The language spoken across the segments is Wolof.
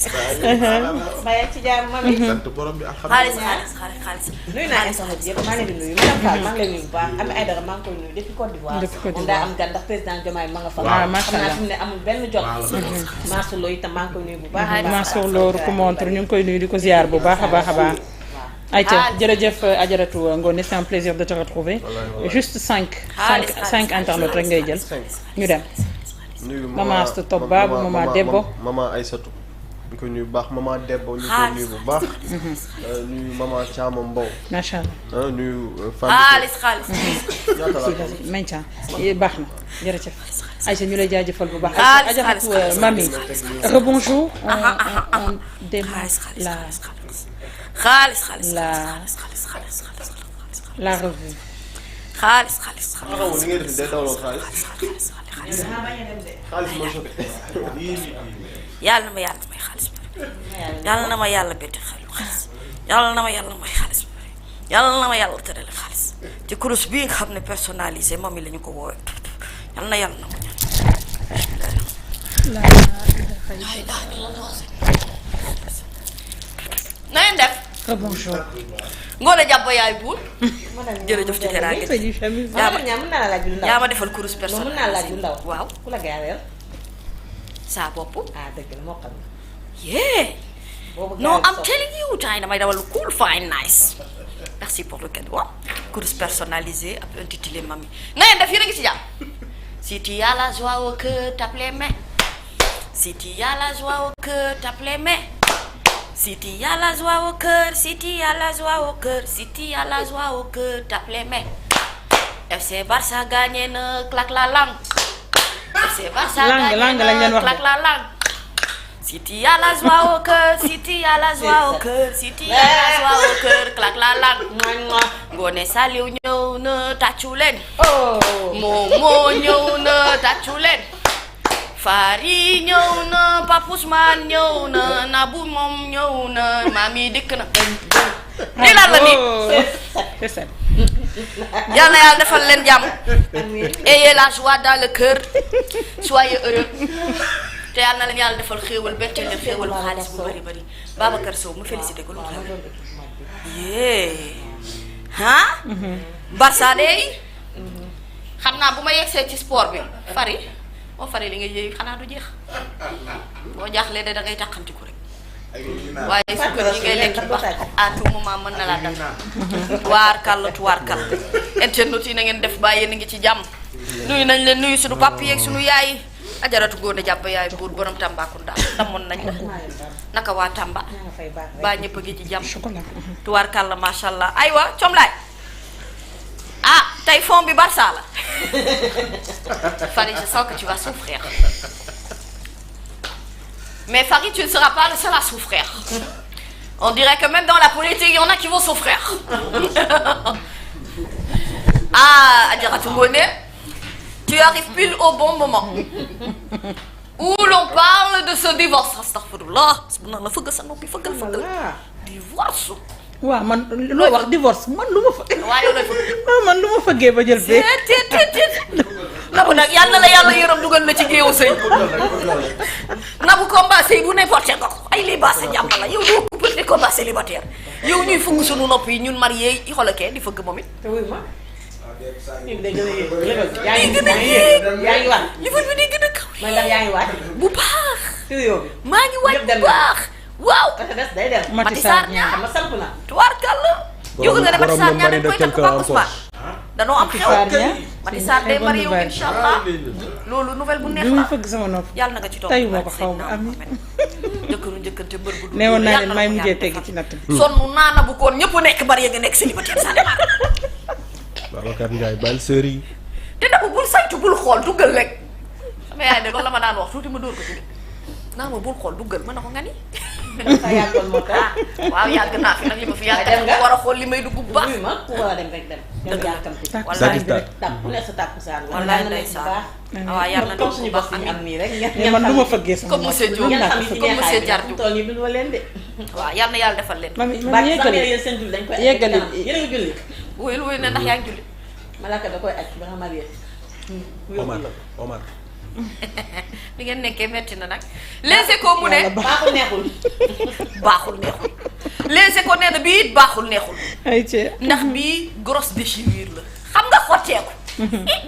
Baye ci jàmm mami. sant borom bi alhamdulilah. xaalis. nuyu naa internet yëpp maa ngi leen di nuyu madame Fall maa ngi lay nuyu bu baax Ami Aïdara maa ngi koy nuyu depuis Côte d'Ivoire. moom daa am gan ndax président Diomaye ma nga fa. waaw macha allah xam naa fi mu ne amul benn jot. Mansour Lo itam maa ngi koy nuyu bu baax. Mansour Lo ku montre ñu ngi koy nuyu di ko ziar bu baax a baax a baax. ayca jërëjëf Adjaratou Ngoné c'est un plaisir de te retrouver juste 5 internautes rek ngay jël ñu dem. nuyu maman Astou Top Babou maman Debbo maman Aïssatou ñu koy nuyu bu baax maman Debbo ñu koy nuyu bu baax. nuyu maman Thiama Mbow. macha allah nuyu. xaalis. maintien baax na jërëjëf. Aïcha ñu lay jaajëfal bu baax. xaalis mami rebonjour. on démarre la revue. xaalis. li ngay def day dawloo xaalis. xaalis mooy choqué. yàlla na ma yàlla may xaalis bi yàlla na ma yàlla bett xaalis yàlla na ma yàlla may xaalis bi yàlla na ma yàlla tërale xaalis ci kurus bii nga xam ne personnalisé mami la ñu ko woowee yàlla na yàlla na ko na ngeen def. rebonjour. Ngoné jàpp yaay buur. jërëjëf ci teraanga gi. mën naa la laaj lu ndaw. yaa ma defal kurus personnalisé mën naa la laaj lu ndaw. waaw ku la gaaweel. saa bopp. ah dëgg la moo xam. yeah. No, I'm telling you, China, my devil, cool, fine, nice. Merci pour le cadeau. Course personnalisée, intitulé Mamie. Non, il y a des filles qui disent si tu as la joie au cœur, tape les mains. Si tu as la joie au cœur, tape les mains. Si tu as la joie au cœur, si tu as la joie au cœur, si tu as la joie au cœur, tape les mains. FC Barça gagné, ne claque la langue. FC Barça gagné, ne claque la langue. Si tu as la joie au cœur, si tu as la joie au cœur, si tu as la joie au cœur, claque la langue. Ngoné Saliou ñëw na tàccu leen. Momo ñëw na tàccu leen. Fari ñëw na Pape Ousmane ñëw na Nabou moom ñëw na Mami dikk na. lii lan la nii. Yal na Yàlla defal leen jàmm. Ayez la joie dans le cœur. Soyez heureux. te yàlla na leen yàlla defal xéewal bette leen xéewal bu xaalis bu bari Babacar Sow mu félicité ko lu mu yee ah Barça de xam naa bu ma yegsee ci sport bi fari moo fari li nga yéey xanaa du jeex boo jaaxlee de da ngay tàqantiku rek waaye sukkar yi ngay lekk ba à tout moment mën na laa dal tuwaar kàll internet yi na ngeen def ba yéen a ngi ci jàmm nuyu nañ leen nuyu suñu papa yeeg suñu yaay Ajaratu Ngoné jàpp yaay buur borom Tambacounda damoon nañ la naka waa Tamba baa ñëpp a ngi ci jàmm tuwaar kàlla macha allah aywa comlaay ah tey fond bi Barça la Fari je sens que tu vas souffrir mais Fari tu ne seras pas le seul à souffrir on dirait que même dans la politique il y en a qui vont souffrir ah Ajaratu Ngoné tu arrives pile au bon moment où l'on parle de ce divorce. Astaghfirullah. Subhanallah, fëgg sa noppi fëggal. Divorce. waaw man loo wax divorce man lu ma fa. waaye yow lay fëgg. man lu ma fëggee ba jël bee. Nabu nag yàlla na la yàlla yërëm dugal la ci géewu sëy. Nabu combat sëy bu n'importe nga ko ay lii baase jàmm la yow doo ko di combat célibataire yow ñuy fëgg sunu nopp yi ñun marié yi xoolal kee di fëgg moom it. yaa ngi waat livre bi day gën a kaw. man ndax yaa ngi waat bu baax. maa ngi waat dem bu baax. waaw. day dem. Mati Sarr ñaar xam nga samp na. tubaarkàlla. jóg nga ne Mati Sarr ñaar dañ koy takk Pape Ousmane. danoo am xew. Mati Sarr day marié wu incha allah. loolu nouvelle bu neex la. fëgg sama nopp. yàlla na nga ci toog tayu ma ko xaw ma amiin. jëkkëru njëkkante mbër bu dul. neewoon naa leen may mujjee teggi ci natt bi. sonn naana bu koon ñëpp nekk marié nga nekk célibataire ça démarre. Babacar Ndiaye bal sër yi. te nag bul saytu bul xool duggal rek sama yaay de loolu la ma daan wax tuuti ma dóor ko ci naa ma bul xool duggal mën na ko nga ni. waaw yàgg naa fi nag li ma fi yàgg war a xool li may dugg bu baax. ku war a dem rek dem. dem yàkkamti. Satisfaction. ku ne sa tàkkusaan. wallaay ndeysaan. waaw yàlla na suñu bos yi am nii rek. man du ma fëggee sama comme monsieur Diop comme monsieur Diar Diop. tool yi dund leen de. waaw yàlla na yàlla defal leen. man yeggali seen julli dañ koy yeggali yéen a ngi julli. wuyu ne ndax yaa ngi julli. Malaka da koy aj ba nga marié. Omar li ngeen nekkee metti na nag. Les Échos mu ne baaxul neexul. baaxul neexul. Les Échos nee na bii it baaxul neexul. ayca ndax bii grosse déchirure la. xam nga xotteeku.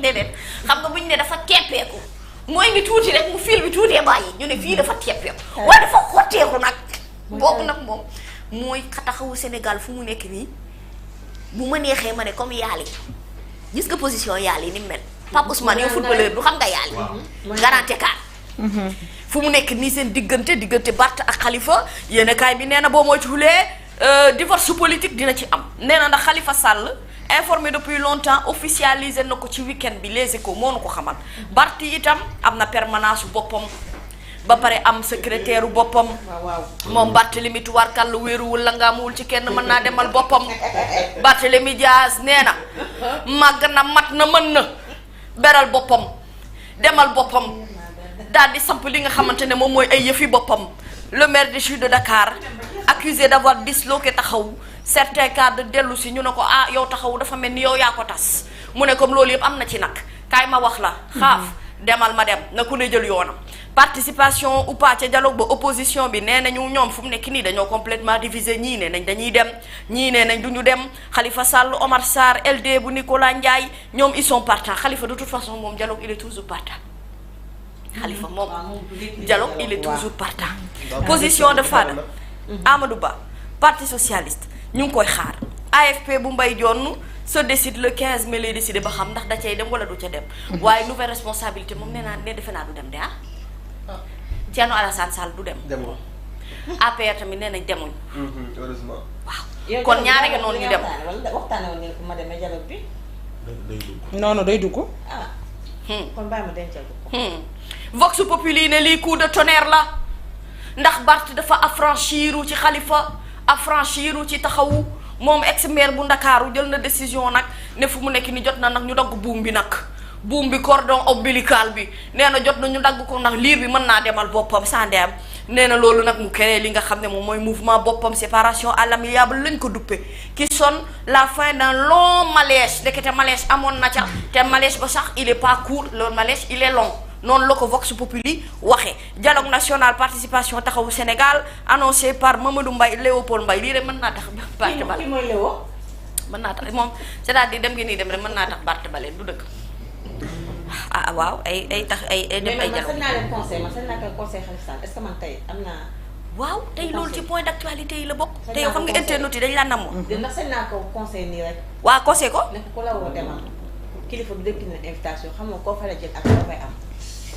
déedéet xam nga buñ ne dafa teppeeku. mooy ngi tuuti rek mu fil bi tuutee bàyyi ñu ne fii dafa teppeeku. waaye dafa xotteeku nag. boobu nag moom mooy taxawu Sénégal fu mu nekk nii bu ma neexee ma ne comme Yaali gis nga position Yaali ni mu mel. Pape Ousmane yow footballeur du xam nga Yaali. grand écart. fu mu nekk nii seen diggante Barth ak Khalifa yéen kaay bi nee na boo moytuwulee divorce politique dina ci am. nee na ndax Khalifa Sall informé depuis longtemps officialisé na ko ci week-end bi Les Échos moo nu ko xamal. Barth itam am na permanence boppam. ba pare am secrétaire boppam. moom Barthélémy tubaarkàlla wéeruwul la nga amuwul ci kenn mën naa demal boppam. Barthélémy Dias nee na màgg na mat na mën na beral boppam demal boppam daal di samp li nga xamante ne moom mooy ay yëfi boppam. le maire du sud de Dakar accusé d'avoir disloqué Taxawu certains cadres dellu si ñu ne ko ah yow Taxawu dafa mel ni yow yaa ko tas mu ne comme loolu yëpp am na ci nag kaay ma wax la xaaf demal ma dem na ku ne jël yoonam. participation ou pas ca dialogue ba opposition bi nee nañu ñoom fu mu nekk nii dañoo complètement divisé ñii ne nañ dañuy dem ñii ne nañ duñu dem Khalifa Sall Omar Sarr LD bu Nicolas Ndiaye ñoom ils sont partants Khalifa de toute façon moom dialogue il est toujours partant. Khalifa moom dialogue il est toujours partant. position de Fada Amadou Ba parti socialiste ñu ngi koy xaar AFP bu Mbaye Dione se décide le 15 mai lay décidé ba xam ndax da cay dem wala du ca dem. waaye nouvelle responsabilité moom nee naa ne defe naa du dem de ah. Thierno Alassane Sall du dem. demoo. APR tamit nee nañ demuñ. heureusement. waaw kon ñaare nga noonu ñu dem. waxtaanee woon ngeen ko ma demee dialogue bi. day dugg. non day dugg. ah. kon bàyyi ma dencal ko. Vox Populi ne lii coup de tonnerre la ndax Barth dafa affranchiru ci Khalifa affranchiru ci Taxawu moom ex maire bu Ndakaaru jël na décision nag ne fu mu nekk ni jot na nag ñu dagg buum bi nag. buum bi cordon ombilical bi nee na jot na ñu dagg ko ndax liir bi mën naa demal boppam sans dem nee na loolu nag mu créé li nga xam ne moom mooy mouvement boppam séparation à l'amiable lañ ko duppe qui sonne la fin d'un long malaise ndekete malaise amoon na ca te malaise ba sax il est pas court le malaise il est long noonu la ko Vox Populi waxee dialogue national participation Taxawu Sénégal annoncé par Mamadou Mbaye Léopold Mbaye lii rek mën naa tax Barth Bale mooy Léo mën naa tax moom c'est-à-dire dem gi nii dem rek mën naa tax Barth Bale du dëgg ah waaw ay tax ay dem ay mais man naa leen conseil man sañ naa koy conseil Khalifa Sall est-ce que man tey am naa. waaw tey loolu ci point d'actualité yi la bokk. tey xam nga internet yi dañ la namoon. ndax sañ naa ko conseil nii rek. waa conseil ko. ne ko la woo demal kilifa bi dëkk na invitation xam nga koo fa la jël ak koo fay am.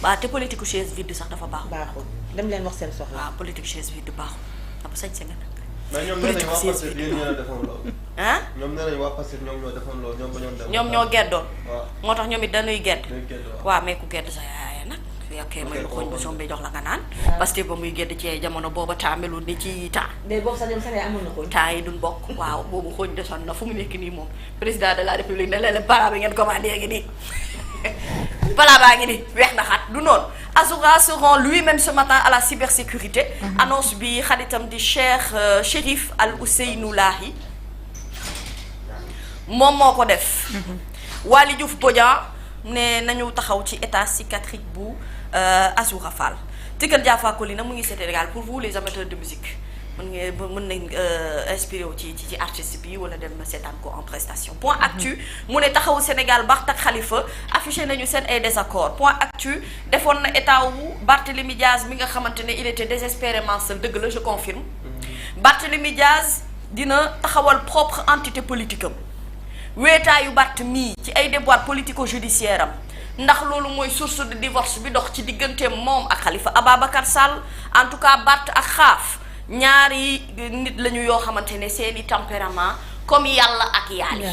waaw te politique chaise vide sax dafa baaxul. baaxul dem leen wax seen soxla. waaw politique chaise vide baaxul dafa sañ sa nga nag. mais ñoom nee nañu waa Pastef yéen ñoo defoon loolu. ah. ñoom nee nañu waa Pastef ñoom ñoo defoon loolu ñoom ba ñoom dem. ñoom ñoo geddoon. waaw moo tax ñoom it dañuy gedd. dañuy gedd waaw. waaw mais ku gedd sa yaay nag. yokkee may lu xooñ bu sombi jox la nga naan. parce que ba muy gedd ci jamono booba temps melul ni ci temps. mais boobu sax ñoom sax amoon na xooñ. temps yi duñ bokk waaw boobu xooñ desoon na fu mu nekk nii moom président de la république ne leen para bi ngeen commandé ngi nii. Voilà baa ngi ni weex na xat du noonu Azoura se rend lui-même ce matin à la cybersécurité. annonce bi xaritam di Cheikh Chérif Al Ousseynou Lahi moom moo ko def. Waly Diouf Bodian ne nañu taxaw ci état psychiatrique bu Azoura Fall. Tiken Jaffa Collina mu ngi Sénégal pour vous les amateurs de musique mën nañ inspiré wu ci artiste bi wala dem seetaan ko en prestation. Point actu mu ne taxawu Sénégal Barth ak Khalifa affiché nañu seen ay désaccord. Point actu defoon na état wu Barthélémy Diaz mi nga xamante ne il était désespérément seul dëgg la je confirme. Barthélémy Diaz dina taxawal propre entité politique am weetaayu Barth mii ci ay déboires politico-judiciaire am ndax loolu mooy source de divorce bi dox ci diggante moom ak Khalifa Ababacar Sall en tout cas Barth ak Xaaf ñaari nit lañu yoo xamante ne seeni tempérament comme yàlla ak yaali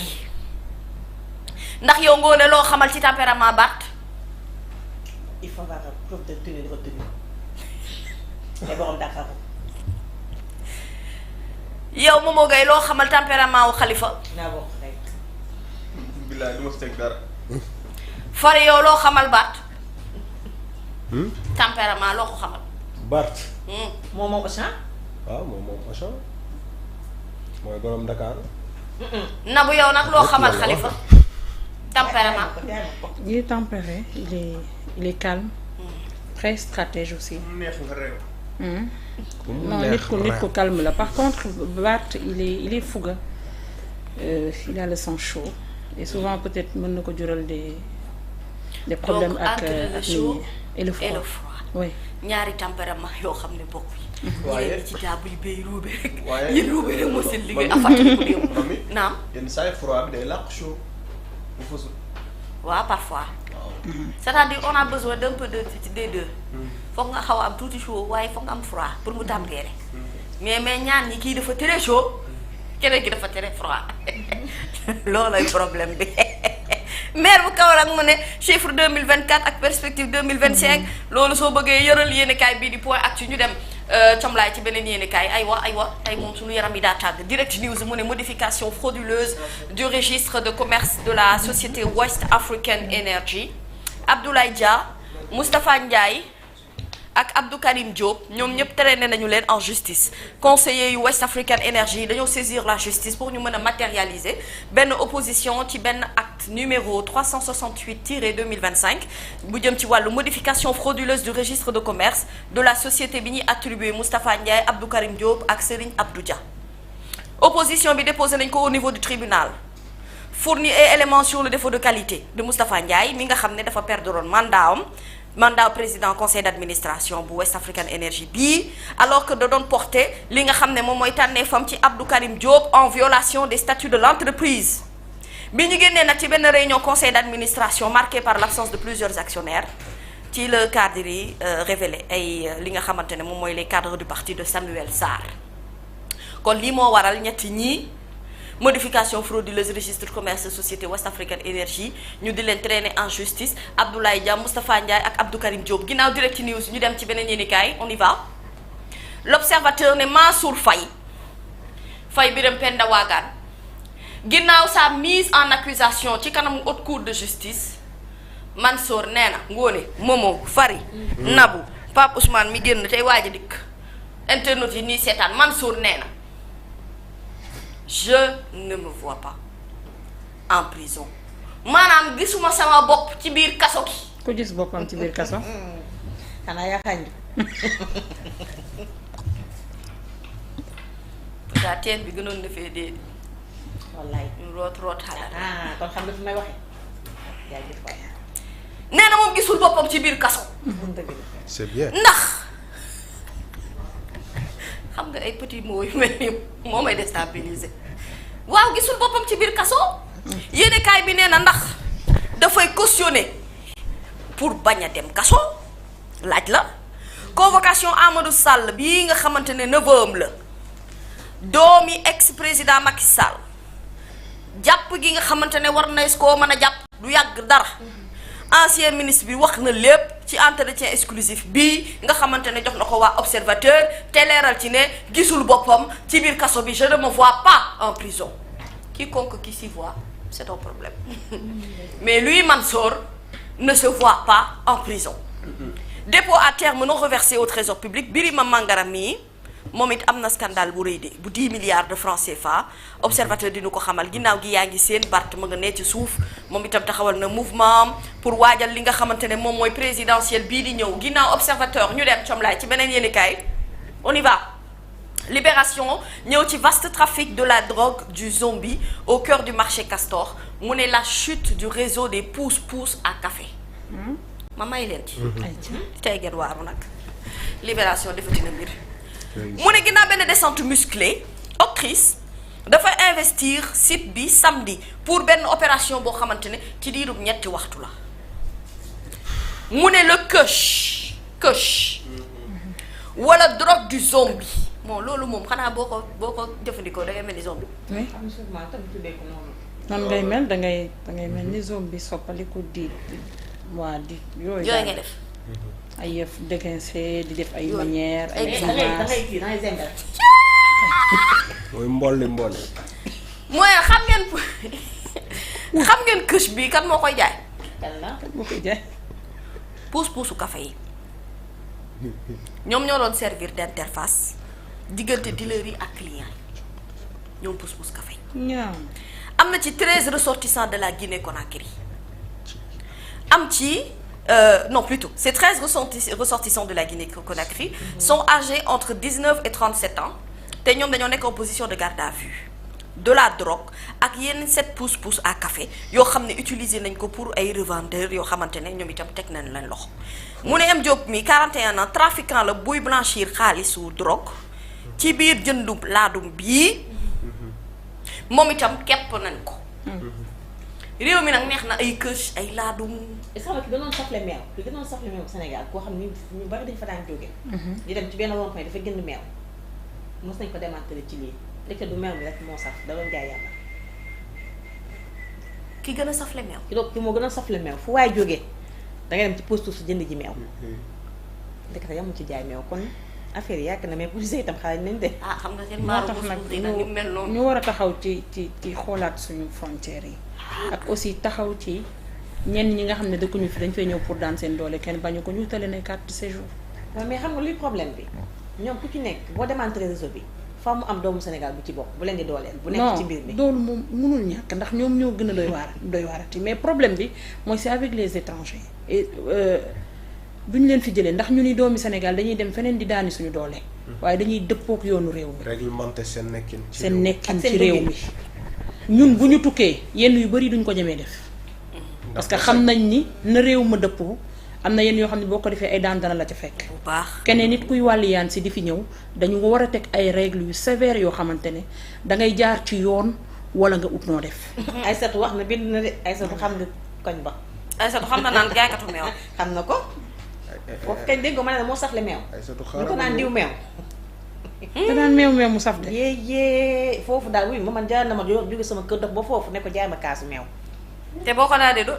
ndax yow ngoone loo xamal ci tempérament Barth. il faut avoir preuve de tenue de retenue mais borom Dakar. yow Momo Gaye loo xamal tempérament wu Khalifa. naa bokk rek. billaay du ma si teg dara. Fare yow loo xamal Barth. tempérament loo ko xamal. Barth. moom Auchan. waaw moom Auchan mooy borom Dakar. Nabou yow nag loo xamal Khalifa. tempérament. Il est tempéré, il est calme. très stratège aussi. neex nga réew. non nit ku calme la par contre Bart il est fougueux. Il a le sang chaud et souvent peut-être mën na ko jural des problèmes ak nit ñi et le froid oui ñaari tempérament yoo xam ne bokk yi. waaye ñi ci jaabu yi bay ruube rek. waaye yéen ruube rek moo seen liggéey affaire bu démb. naam yenn saa yi froid bi day làq chaud bu fasul. waaw parfois. c'est-à-dire on a besoin d'un peu des deux. foog nga xaw a am tuuti chaud waaye foog nga am froid pour mu tempérer. mais ñaan ñi kii dafa tere chaud keneen ki dafa tere froid loolay problème bi. maire bu Kaolack mu ne chiffre 2024 ak perspective 2025 loolu soo bëggee yëral yéenekaay bii di point actu ñu dem comlaay ci beneen yéenekaay aywa tey moom suñu yaram yi daa tàgg direct news mu ne modification frauduleuse du registre de commerce de la société West African Energy. Abdoulaye Dia Moustapha Ndiaye ak Abdou Karim Diop ñoom ñëpp traîné nañu leen en justice conseillers yu West African Energy dañoo saisir la justice pour ñu mën a matérialiser benn opposition ci benn acte numéro 368-2025 bu jëm ci wàllu modification frauduleuse du registre de commerce de la société bi ñuy attribué Moustapha Ndiaye Abdou Karim Diop ak Serigne Abdou Dia. opposition bi déposé nañ ko au niveau du tribunal fourni ay éléments sur le défaut de qualité de Moustapha Ndiaye mi nga xam ne dafa perdre mandat président conseil d'administration bu West African Energy bii alors que da doon porter li nga xam ne moom mooy tànneefam ci Abdou Karim Diop en violation des statuts de l'entreprise. bi ñu génnee nag ci benn réunion conseil d'administration marquée par l'absence de plusieurs actionnaires ci le cadre yi révélé ay li nga xamante ne moom mooy les cadres du parti de Samuel Sarr kon lii moo waral ñetti ñii modification frauduleuse registre commerce société West African Energy ñu di leen traîner en justice Abdoulaye Dia Moustapha Ndiaye ak Abdou Karim Diop ginnaaw direct news ñu dem ci beneen yéenekaay on y va. L'observateur ne Mansour Faye Birame Penda Waagaan ginnaaw sa mise en accusation ci kanamu haute cour de justice Mansour nee na Ngoné Momo Fari Nabou Pape Ousmane mi génn tey waaj a dikk internet yi nii seetaan Mansour nee na je ne me vois pas en prison maanaam gisuma sama bopp ci biir kaso gi. ku gis boppam ci biir kaso. xanaa yaa xañ. daa teen bi gënoon na fee dee. wallaay ñu root xalaat. kon xam nga fi may waxee. jaajëf waay. nee na moom gisul boppam ci biir kaso. c'est bien. ndax xam nga ay petits mots yu mel ni moo may déstabiliser waaw gisul boppam ci biir kaso. yéenekaay bi nee na ndax dafay cautionner pour bañ a dem kaso laaj la convocation Amadou Sall bii nga xamante ne neveu la doomi ex président Macky Sall jàpp gi nga xamante ne war na koo mën a jàpp du yàgg dara. ancien ministre bi wax na lépp ci entretien exclusif bii nga xamante ne jox na ko waa observateur te leeral ci ne gisul boppam ci biir kaso bi je ne me vois pas en prison quiconque qui s'y voit c'est un problème mais lui Mansour ne se voit pas en prison. Dépôt à terme non reversé au trésor public Birima Mangara mii moom it am na scandale bu rëy de bu 10 milliards de francs CFA observateur dina ko xamal ginnaaw gi yaa ngi seen Bart ma nga ne ci suuf moom itam taxawal na mouvement pour waajal li nga xamante ne moom mooy présidentielle bii di ñëw ginnaaw observateur ñu dem comlaay ci beneen yéenekaay on y va. Libération ñëw ci vaste trafic de la drogue du zombie au cœur du marché Castor mu ne la chute du réseau des pousse-pousse à café ma may leen ci tey ngeen waaru nag Libération defati na mbir mu ne ginnaaw benn descente musclée Octrice dafa investir site bi samedi pour benn opération boo xamante ne ci diirub ñetti waxtu la mu ne le kush wala drogue du zombie bon loolu moom xanaa boo ko jëfandikoo da ngay mel ni zombie. oui noonu ngay mel da ngay mel ni zombie soppaliku di yooyu ngay def. ay yëf déguisé di def ay manière ay mooy mbolli. mooy xam ngeen kush bi kan moo koy jaay. moo koy jaay. puus-puusu café yi ñoom ñoo doon servir d'interface diggante dealer yi ak client yi ñoom puus-puus café yi. am na ci 13 ressortissants de la Guinée Conakry am ci non plutôt, ces 13 ressortissants de la Guinée-Conakry sont âgés entre 19 et 37 ans te ñoom dañoo nekk en position de garde à vue de la drogue ak yenn 7 pousse-pousse à café yoo xam ne utiliser nañ ko pour ay revendeurs yoo xamante ne ñoom itam teg nañ leen loxo mu ne M Diop mi 41 ans trafiquant la buy blanchir xaalisu drogue ci biir jëndu laadum bii moom itam kepp nañ ko réew mi nag neex na ay kës ay laadum. est-ce que ki gënoon safle meew ki gënoon safle meew Sénégal koo xam ni ñu bari dañu fa daan jóge di dem ci benn rond-point dafa jënd meew mos nañ ko démantelé ci lii léegi du meew mi rek moo saf da doon jaay yàlla. ki gën a safle meew. ki moo gën a safle meew fu waay jógee da ngay dem ci poste su jënd ji meew. dëkk te yamul ci jaay meew kon affaire yi yàgg na mais police itam xalaat nañ de. ah xam nga seen moo maaru tax nag ñu mel noonu. ñu war a taxaw ci xoolaat suñu frontières yi. ak aussi taxaw ci ñenn ñi nga xam ne dëkkuñu fi dañ fay ñëw pour daan seen doole kenn bañu ko ñu tale ne carte de séjour. waaw mais xam nga luy problème bi ñoom ku ci nekk boo démantelé réseau bi fa mu am doomu Sénégal bu ci bokk bu leen di dooleel. bu nekk ci mbir mi non loolu moom mënul ñàkk ndax ñoom ñoo gën a doy waarati mais problème bi mooy c'est avec les étrangers et duñu leen fi jëlee ndax ñu ni doomi Sénégal dañuy dem feneen di daani suñu doole. waaye dañuy dëppook yoonu réew mi. réglementé seen nekkin. ci réew mi ñun bu ñu tukkee yenn yu bari duñ ko ñemee def. parce que xam nañ ni na réew ma dëppoo am na yenn yoo xam ne boo ko defee ay daan dana la ca fekk. bu baax keneen nit kuy wàlliyaan si di fi ñëw dañu war a teg ay règles yu sévères yoo xamante ne dangay jaar ci yoon wala nga ut noo def. Aïssatou wax na bind na de Aïssatou xam nga koñ ba. Aïssatou xam na naan jaaykatu meew. xam na ko. foofu kañ dégg nga ma ne moo safle meew. ñu ko naan diw meew. te daan meew mu saf de. yee foofu daal wuy ma man jaar na ma jóge sama kër dox ba foofu ne ko jaay ma kaasu meew. te boo ko naanee do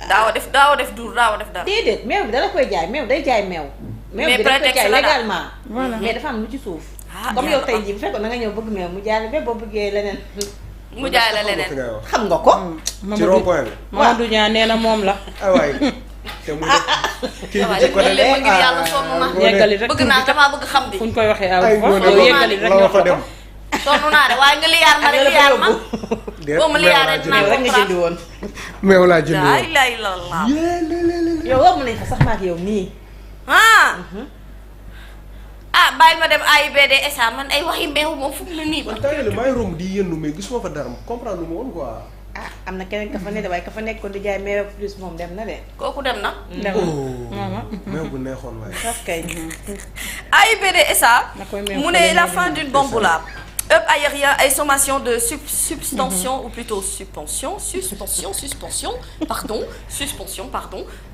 daaw def dur daaw def dara. déedéet meew bi dala koy jaay meew day jaay meew. meew bi da koy jaay légalement. voilà mais dafa am lu ci suuf. comme yow tey jii bu fekkoon na nga ñëw bëgg meew mu jaay la ba boo bëggee leneen. mu jaay la leneen xam nga ko. ci rond-point bi. Mamadou Niang nee na moom la. ah waay te mu def kii bi ci côté léegi ngir yàlla sonn na. yeggali rek bëgg naa damaa bëgg xam di. fu ñu koy waxee aw ay yow yeggali rek ñoo fa dem. sonn naa de waaye nga liyaar ma de liyaar ma. boo ma liyaaree dinaa rek nga jëndi woon. meew laa jënd woon. laa ilaaha illallaah. yow war nañ fa sax ma ak yow nii. bàyyil ma dem AIBD SA man ay waxi meew moom fu mu ne nii. man tàngale maa ngi romb di yëndu mais gisuma fa dara comprendre lu ma woon quoi. am na keneen ka fa ne de waaye ka fa nekkoon di jaay meew plus moom dem na de. kooku dem na. meew bu neexoon waaye. sax kay. AIBD SA mu ne la fin d'une bamboula. Up aérien et sommation de suspension ou plutôt suspension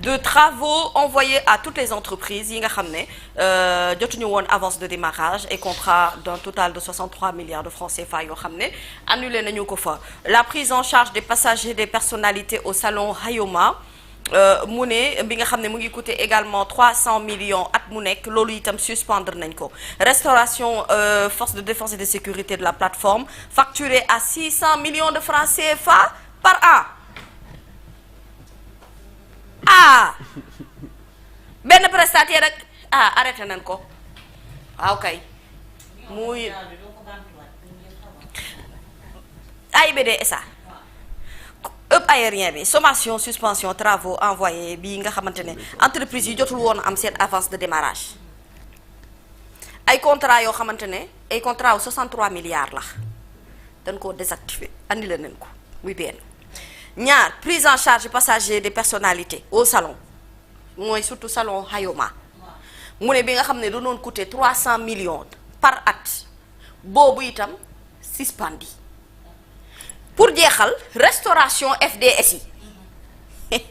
de travaux envoyés à toutes les entreprises yi nga xam ne jotuñu woon avance de démarrage et contrat d'un total de 63 milliards de francs CFA yoo xam ne annulé nañu ko fa. La prise en charge des passagers des personnalités au salon Hayoma mu ne bi nga xam ne mu ngi coûter également 300 millions at mu nekk loolu itam suspendre nañ ko. Restauration force de défense et de sécurité de la plateforme facturée à 600 millions de francs CFA par an. Benn prestataire rek arrêté nañ ko waaw kay muy AIBD SA ëpp aérien bi sommation suspension travaux envoyés bii nga xamante ne entreprise yi jotul woon am seen avance de démarrage ay contrat yoo xamante ne ay contrat wu 63 milliards la dañ koo désactivé andi la nañ ko muy benn. ñaar prise en charge passager des personnalités au salon mooy surtout salon Hayoma mu ne bi nga xam ne da doon coûter 300 millions par at boobu itam suspendi. Pour jeexal restauration FDS yi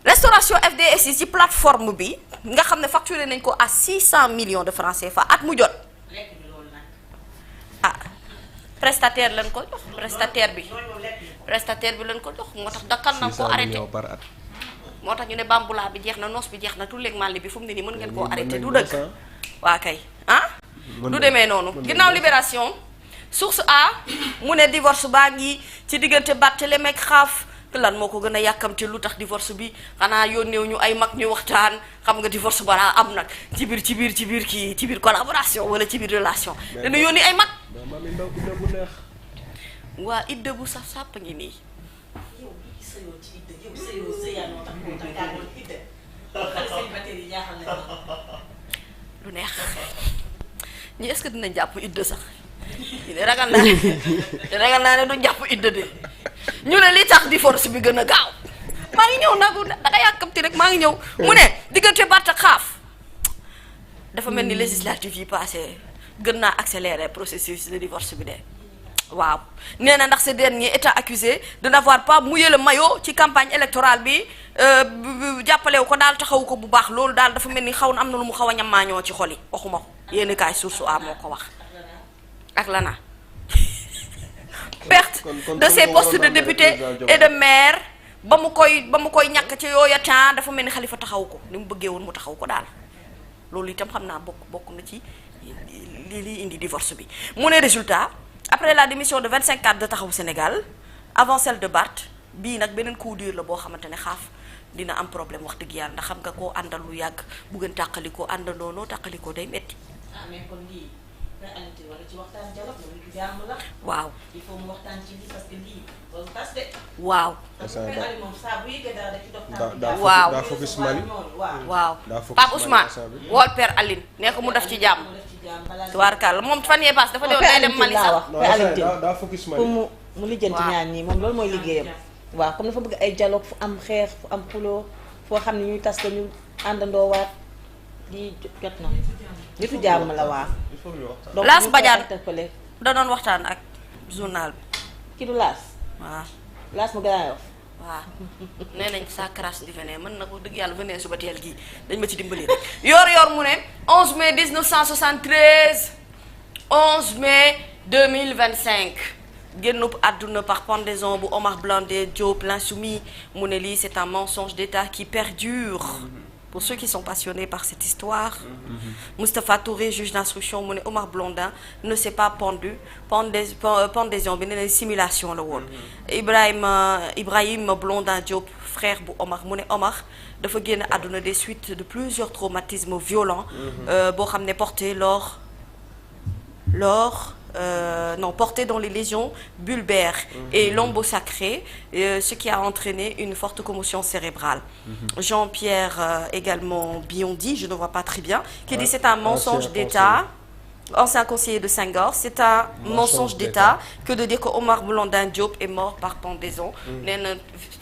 restauration FDS yi ci plateforme bi nga xam ne facturé nañ ko à 600 millions de francs CFA at mu jot. Prestataire lañ ko jox prestataire bi lañ ko jox moo tax dakkal na ko arrêté moo tax ñu ne bambula bi jeex na noos bi jeex na tulleeg màlli bi fu mu ne nii mën ngeen koo arrêté du dëgg waa kay du demee noonu ginnaaw libération. Source A mu ne divorce baa ngi ci diggante Barthélémy ak Xaaf lan moo ko gën a yàkkamte lu tax divorce bi xanaa yónneew ñu ay mag ñu waxtaan xam nga divorce balaa am nag ci biir collaboration wala ci biir relation dana yónni ay mag waa idda bu saf sàpp ngi nii sëyoo ci idda yow sëyoo sëyaanoo tax moo tax yaa doon idda xale célibataire yi jaaxal nañ lu neex ñi est-ce que dinañ jàpp idda sax de ragal naa ne duñ jàpp idda de ñu ne li tax divorce bi gën a gaaw maa ngi ñëw nag danga yàkkamti rek maa ngi ñëw mu ne diggante Barth ak Xaaf dafa mel ni législative yi passé gën naa accélérer processus de divorce bi de waaw nee na ndax ce dernier est accusé de n'avoir pas mouillé le maillot ci campagne électorale bi jàppalewu ko daal taxawu ko bu baax loolu daal dafa mel ni xaw na am na lu mu xaw a ñamaañoo ci xol yi waxuma ko yéen kaay source a moo ko wax ak lana perte de ses postes de député et de maire ba mu koy ñàkk ci yooya temps dafa mel ni Xalifa taxaw ko ni mu bëggee woon mu taxaw ko daal loolu itam xam naa bokk na ci lii indi divorce bi mu ne résultat après la démission de 25 cadres de Taxawu Sénégal avant celle de Barth bii nag beneen coup dur la boo xamante ne Xaaf dina am problème wax dëgg yàlla ndax xam nga koo àndal lu yàgg bu gën tàqalikoo àndandoonoo tàqalikoo day metti mais kon lii réalité wala ci waxtaan dialogue loolu du jàmm la. waaw il faut mu waxtaan ci lii parce que lii loolu tas de. waaw. moom saa bu yëgee dara da ci dox. waaw daa focus Mali. waaw Pape Ousmane wool Père Aline nee ko mu def ci jàmm. tubaarkàlla moom fan yee paas dafa doon day dem Mali sax. daa focus Mali. pour mu lijjanti ñaan ñii moom loolu mooy liggéeyam. waaw comme dafa bëgg ay dialogue fu am xeex fu am xuloo foo xam ne ñuy tas ko ñu àndandoo waat lii jot na nitu jàmm la waa. donc Laas Badiane da doon waxtaan ak journal bi. ki du Laas. waaw Laas mu gën a yof. waaw nee nañ sa crasse di venir mën na ko dëgg yàlla venir suba teel gii dañ ma ci dimbali rek. yor mu ne 11 mai 1973 11 mai 2025 génnub àdduna par pendaison bu Omar Blondin Diop l'insoumis mu ne lii c'est un mensonge d'État qui perdure. Pour ceux qui sont passionnés par cette histoire, Moustapha Touré, juge d'instruction, mu ne Omar Blondin ne s'est pas pendu. Pendaison bi ne simulation la woon. Ibrahim Blondin Diop, frère bu Omar, mu ne Omar dafa génn àdduna des suites de plusieurs traumatismes violents. boo xam ne porté porté dans les lésions bulbaires et lambeaux sacrés, ce qui a entraîné une forte commotion cérébrale. Jean-Pierre également Biondi, je ne vois pas très bien, qui dit c'est un mensonge d'État, ancien conseiller de Senghor, c'est un mensonge d'État que de dire que Omar Blondin Diop est mort par pendaison. nee na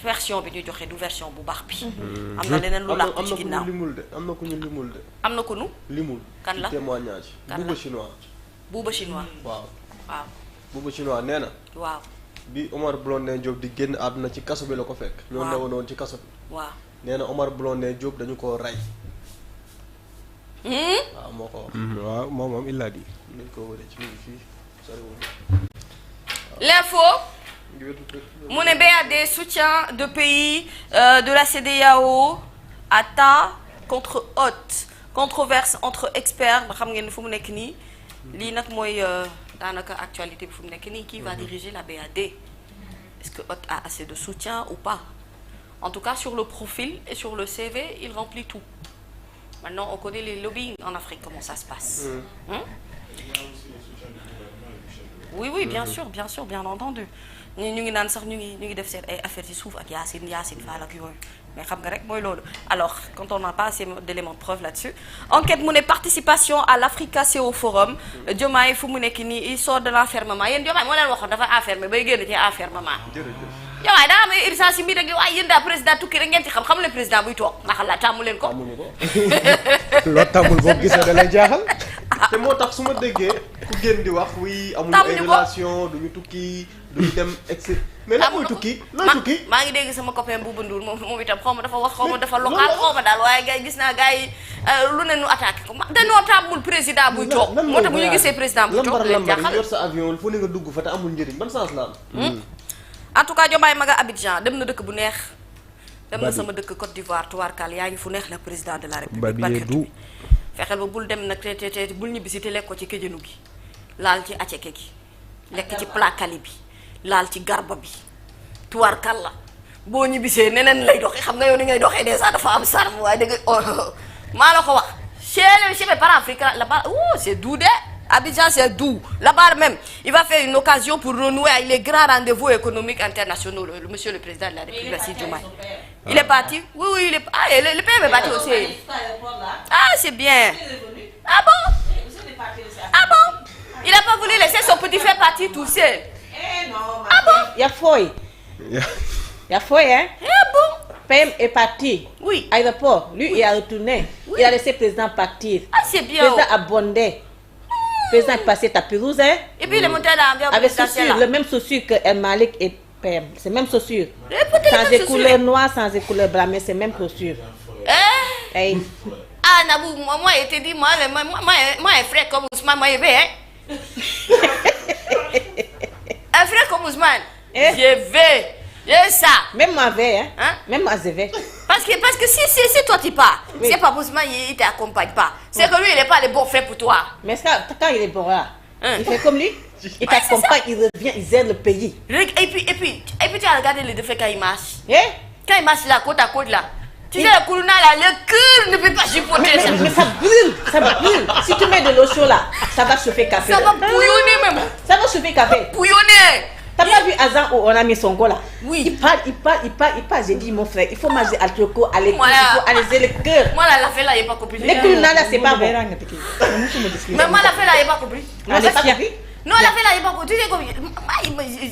version bi ñu joxe du version bu baax bi. am na leneen lu làqu ci ginnaaw am na ku ñu limul de. am na ku ñu limul. kan la témoignage. kan la Bouba Chinois. Bouba Chinois. waaw. Bouba waaw. Chinois nee na. waaw. bi Omar Blondin Diop di génn àdduna ci kaso bi la ko fekk. ñoo newoon ci kaso bi. waaw. nee na Omar Blondin Diop dañu koo rey. waaw moo ko wax. waaw moom il l'a dit. nañ ko wëree ci fii soriwul. L'info mu ne BAD soutien de pays de la CEDEAO atteint contre haute controverse entre experts ba xam ngeen ne fu mu nekk nii lii nag mooy daanaka actualité bi fu mu nekk nii qui va diriger la BAD est-ce que haute a assez de soutien ou pas en tout cas sur le profil et sur le CV il remplit tout maintenant on connaît les lobbying en Afrique comment ça se passe oui bien sûr bien entendu ñu ngi naan sax ñu ngi def seen ay affaires ci suuf ak Yacine Fall ak yooyu mais xam nga rek mooy loolu alors quand on n'a pas assez d'éléments de preuve là-dessus enquête mu ne participation à l'Africa-CO Forum Diomaye fu mu nekk nii il sort de l'enfermement yéen Diomaye moo leen waxoon dafa enfermé bay génn ci enfermement Diomaye daa am urgence yi mbir rek waaye yéen daa président tukki rek ngeen ci xam leen président buy toog ndax la tàmmu leen ko amuñu ko loo tàmmul boo gisee da lay jaaxal. te moo tax su ma déggee ku génn di wax oui amuñu ay relation duñu tukki duñu dem ex mais lan mooy tukki looy tukki maa ngi dégg sama copain Bouba Ndour moom itam xaw ma dafa wax xaw ma dafa local xaw ma daal waaye gars gis naa gars yi lu ne nu attaqué ko dañoo tàmmul président buy toog moo tax bu ñu gisee président buy toog leen jaaxal yor sa avion fu ne nga dugg fa te amul njëriñ ban sens la am en tout cas Diomaye ma nga Abidjan dem na dëkk bu neex dem na sama dëkk Côte d'Ivoire tubaarkal yaa ngi fu neex la président de la République fexeel ba bul dem nag te bul ñibbisi te lekk ko ci kéjënu gi laal ci aceke gi lekk ci plakali bi laal ci garba bi tubaarkal la boo ñibbisee neneen lay doxee xam nga yow ni ngay doxee déjà dafa am sarm waaye dëgg maa la ko wax chez les par Afrique là-bas c'est doux de Abidjan, c'est doux. Là-bas même, il va faire une occasion pour renouer avec les grands rendez-vous économiques internationaux. Monsieur le président de la République, Bassirou Diomaye. Il est parti? Oui, il est... Ah, le PM est parti aussi. Ah, c'est bien. Ah bon? Ah bon? Il n'a pas voulu laisser son petit frère partir tout seul. Ah bon? Il y a Foy. Il y a Foy, hein? Ah bon? PM est parti. Oui. Aéroport. Lui, il a retourné. Oui. Il a laissé le président partir. Ah, c'est bien. Le président a bondé. Le président est passé ta pelouse, hein? Et puis il est monté dans l'avion Avec présidentiel, chaussures, là. le même chaussure que El Malik et PM. C'est même chaussure. Peut-être Sans les mêmes écouleur chaussures. noire, sans écouleur blanc, mais c'est même chaussure. Hey. Ah, Nabou, moi, il te dit, moi, un frère comme Ousmane, moi, il veut, hein? Un frère comme Ousmane, Eh? je vais. C'est ça. Même moi, hein? Hein? Même moi, je vais. Parce que si toi tu pars, Oui. c'est pas pour Ousmane, il t'accompagne pas. C'est que lui, il n'est pas le bon frère pour toi. Mais ça, quand il est bon là, Hein? il fait comme lui. Il t'accompagne, il revient, il aide le pays. Et puis tu as regardé les deux frères quand ils marchent. Eh? Quand ils marchent là, côte à côte là. Tu sais, le Kourouna là, le cœur ne peut pas supporter ça. Mais ça brûle, ça brûle. Si tu mets de l'eau chaude là, ça va chauffer café. Ça va bouillonner même. Ça va chauffer café. Bouillonner. T'as pas vu Azan où on a mis son go là? Oui. Il parle. J'ai dit, mon frère, il faut manger à troco, à l'écoute, Voilà. il faut alléger le cœur. Moi là, la fête là, il n'est pas compris. Les Kourouna là, c'est pas bon. Mais moi, la fête là, il n'est pas compris. Non, c'est pas compris. Non, la fête là, il n'est pas compris. Tu sais comme.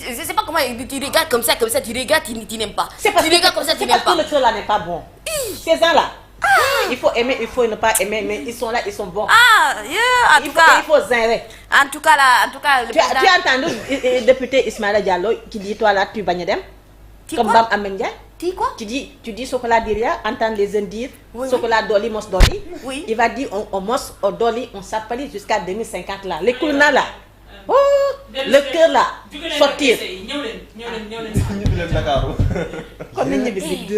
Je sais pas comment tu regardes comme ça, tu regardes, tu n'aimes pas. C'est parce Tu regardes comme ça, tu c'est n'aimes parce pas. que le cœur là n'est pas bon. Ces gens là, il faut aimer, il faut ne pas aimer, mais ils sont là, ils sont bons. Ah, yeah, Il faut zérer. en tout cas, le Tu as entendu le député Ismaïla Diallo qui dit toi là tu vas dem comme Bam Amendia. Tu quoi? Tu dis Sokola Diria, entendre les jeunes dire Oui, Sokola Doli Mos Doli. Oui. Il va dire on Mos au Doli, on s'appelle jusqu'à 2050 là. Les Koulna là. Oh, le cœur là, sortir. ñibbi leen Dakar. Comme ni ñibbi.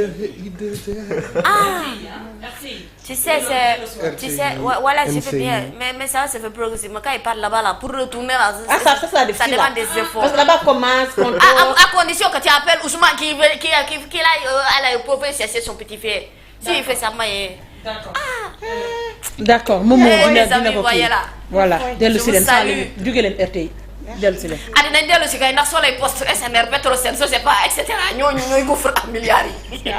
Ah, tu sais, voilà, je fais bien. Mais ça fait progressivement. Quand il part là-bas, là, pour retourner là, Ah ça difficile. demande des efforts. Parce que là-bas commence, on À condition que tu appelles Ousmane qui aille pouvoir chercher son petit frère. S'il fait ça, moi, D'accord Momo Eh, dina les amis, dina ko voyez kii là. voilà dellu si Je leen vous saa salue. leen jóge leen RTI dellu si leen. dinañ dellu si kay ndax soo lay poste SNR Petrosen je sais pas et cetera ñooñu gouffre ak milliards yi.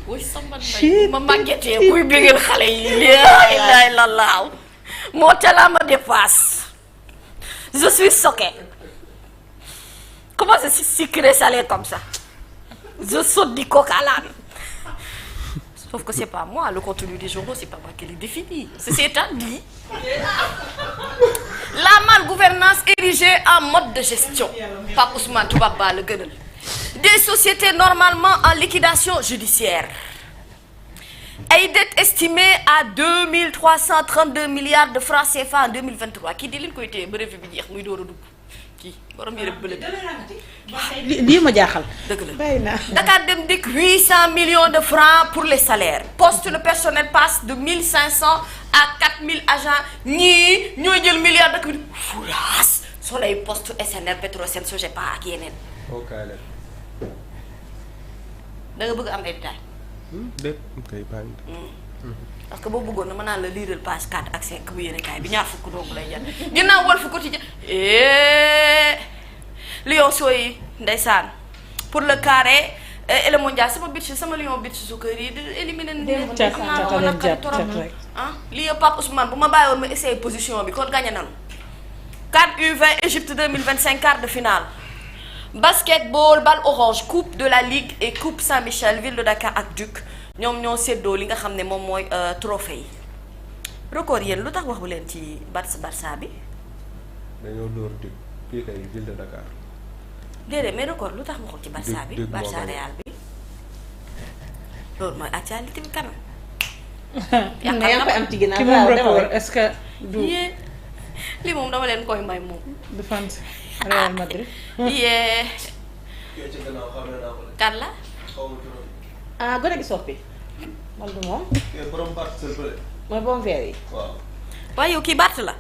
oui sama ndey ma màggetee kuy bégal xale yi laa ilaaha illallaah moo talaa ma dépasse je suis choquée. Comment c'est si sucré salé comme ça? Je saute du coq à l'âne. Sauf que c'est pas moi, le contenu des journaux, c'est pas moi qui le définit. Ceci étant dit, la malgouvernance érigée en mode de gestion. Pape Ousmane Toubaba le gënal. Des sociétés normalement en liquidation judiciaire. Ay dette estimée à 2332 milliards de francs CFA en 2023. Kii di leen koy téye ba revue bi jeex muy door a dugg. Kii borom yëre bële bi. lii ma jaaxal. dëgg la. Bàyyi naa. Dakar Dem Dikk 800 millions de francs pour les salaires. Poste le personnel passe de 1500 à 4000 agents. ñii ñooy jël milliard dëkk bi fulaas soo lay poste SNR Petrosen Sogepa ak yeneen. ok leen. da nga bëgg am ay détails. déet kay baa ngi. parce que boo bëggoon na mën naa la liiral page 4 ak 5 bu yéene kaay bi ñaar fukk doomu lay jar ginnaaw Walf Quotidien Lion yi ndeysaan pour le carré et le mondial sama Lion bitch sukkër yi di éliminer nañu cat xam naa cat woon leen nag jàpp torop cat rek. ah lii yëpp Pape Ousmane bu ma bàyyi woon ma essayé position bi kon gagné nañu 4 U20 Égypte 2025 quart de finale basketball balle orange coupe de la ligue et coupe Saint-Michel ville de Dakar ak Duc ñoom ñoo séddoo li nga xam ne moom mooy trophée yi record yéen lu tax waxu leen ci Barça bi dañoo door Duc fii kay ville de Dakar. déedéet mais record lu tax waxul ci Barça bi Duc moo Barça gagné. Real bi loolu mooy actualité bi quand même. Mais yaa ngi koy am ci ginnaaw. ki moom record est-ce que du yee lii moom dama leen koy may moom. du fans Real Madrid. yee kii ci gannaaw xam naa ko de. kan la. xaw ma turam. Ah gone gi soppi. man du moom. kii borom parcelle bële. mooy bon verre yi. waaw. waaye yow kii Bart la.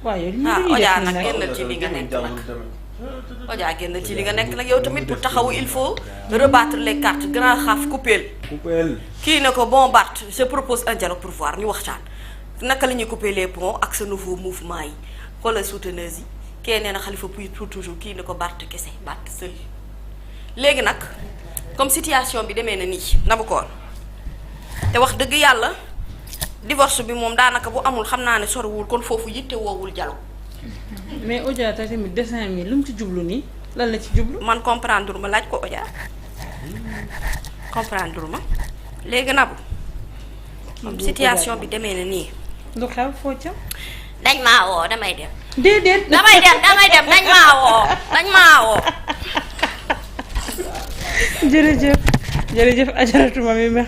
waaw yow ah lii Oja def nag nag. génnal ci li nga nekk nag. jàngul tamit. Oja génnal ci li nga nekk nag yow tamit pour taxawu il faut rebattre les cartes grand xaaf coupeel Coupel. kii ne ko bon Bart je propose un dialogue pour voir ñu waxtaan naka la ñuy couper les ponts ak sa nouveau mouvement yi xoolal souteneuse yi kee nee na Khalifa pour toujours kii ne ko Barth kese Barth seul léegi nag comme situation bi demee na nii Nabucor te wax dëgg yàlla divorce bi moom daanaka bu amul xam naa ne soriwul kon foofu yitte woowul jalo mais Odia tamit dessin mi lu mu ci jublu nii lan la ci jublu. man comprendre ma laaj ko Odia comprendre ma léegi Nabou comme situation bi demee na nii. lu xew foo ca. dañ maa woo damay dem. déedéet damay dem dañ maa woo. jërëjëf Ajaratu Mamy merci.